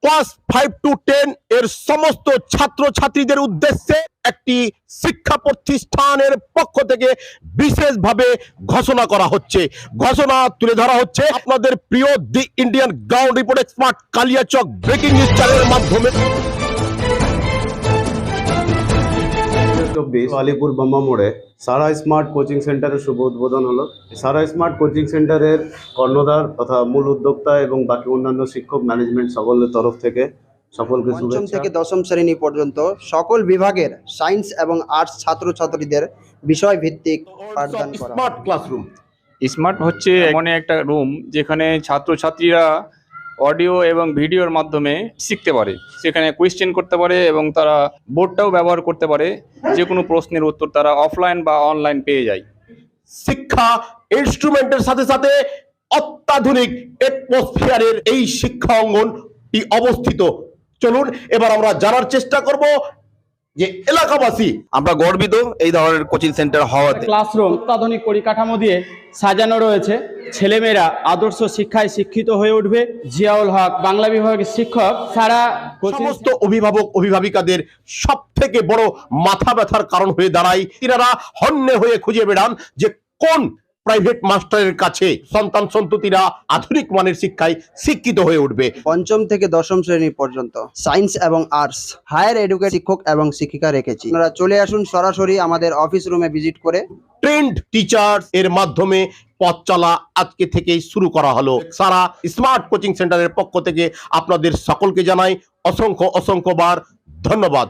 Class 5 two 10 এর সমস্ত ছাত্রছাত্রীদের উদ্দেশ্যে একটি শিক্ষা প্রতিষ্ঠানের পক্ষ থেকে বিশেষভাবে ঘোষণা করা হচ্ছে, ঘোষণা তুলে ধরা হচ্ছে আপনাদের প্রিয় the Indian ground report expert Kaliachak breaking news চ্যানেলের মাধ্যমে। 24 আলিপুর বাম্মা মোড়ে সারা স্মার্ট কোচিং সেন্টারের শুভ উদ্বোধন হলো। সারা স্মার্ট কোচিং সেন্টারের কর্ণধার তথা মূল উদ্যোক্তা এবং বাকি অন্যান্য শিক্ষক ম্যানেজমেন্ট সকলের তরফ থেকে সকলকে পঞ্চম শুভেচ্ছা। থেকে দশম শ্রেণী পর্যন্ত সকল বিভাগের সায়েন্স এবং আর্টস ছাত্রছাত্রীদের বিষয় ভিত্তিক পাঠদান করা স্মার্ট ক্লাসরুম। স্মার্ট হচ্ছে এমন একটা রুম যেখানে ছাত্রছাত্রীরা অডিও এবং ভিডিওর মাধ্যমে শিখতে পারে, সেখানে কোয়েশ্চেন করতে পারে এবং তারা বোর্ডটাও ব্যবহার করতে পারে। যে কোনো প্রশ্নের উত্তর তারা অফলাইন বা অনলাইন পেয়ে যায়। শিক্ষা ইনস্ট্রুমেন্টের সাথে সাথে অত্যাধুনিক অ্যাটমসফিয়ারের এই শিক্ষা অঙ্গনটি অবস্থিত। চলুন এবার আমরা জানার চেষ্টা করব যে এলাকাবাসী আমরা গর্বিত এই ধরনের কোচিং সেন্টার হওয়াতে। ক্লাসরুম অত্যাধুনিক পরিকাঠামো দিয়ে সাজানো রয়েছে। ছেলেমেয়েরা আদর্শ শিক্ষায় শিক্ষিত হয়ে উঠবে। জিয়াউল হক বাংলা বিভাগের শিক্ষক সারা সমস্ত অভিভাবক অভিভাবিকাদের সব থেকে বড় মাথা ব্যথার কারণ হয়ে দাঁড়ায়। তিনারা হন্যে হয়ে খুঁজে বেড়ান যে কোন প্রাইভেট মাস্টারের কাছে সন্তান সন্ততিরা আধুনিক মানের শিক্ষায় শিক্ষিত হয়ে উঠবে। পঞ্চম থেকে দশম শ্রেণী পর্যন্ত সায়েন্স এবং আর্টস হায়ার এডুকেট শিক্ষক এবং শিক্ষিকা রেখেছি। আপনারা চলে আসুন সরাসরি আমাদের অফিস রুমে ভিজিট করে। ট্রেন্ড টিচার্স এর মাধ্যমে পথ চলা আজকে থেকেই শুরু করা হলো। সারা স্মার্ট কোচিং সেন্টারের পক্ষ থেকে আপনাদের সকলকে জানাই অসংখ্য অসংখ্যবার ধন্যবাদ।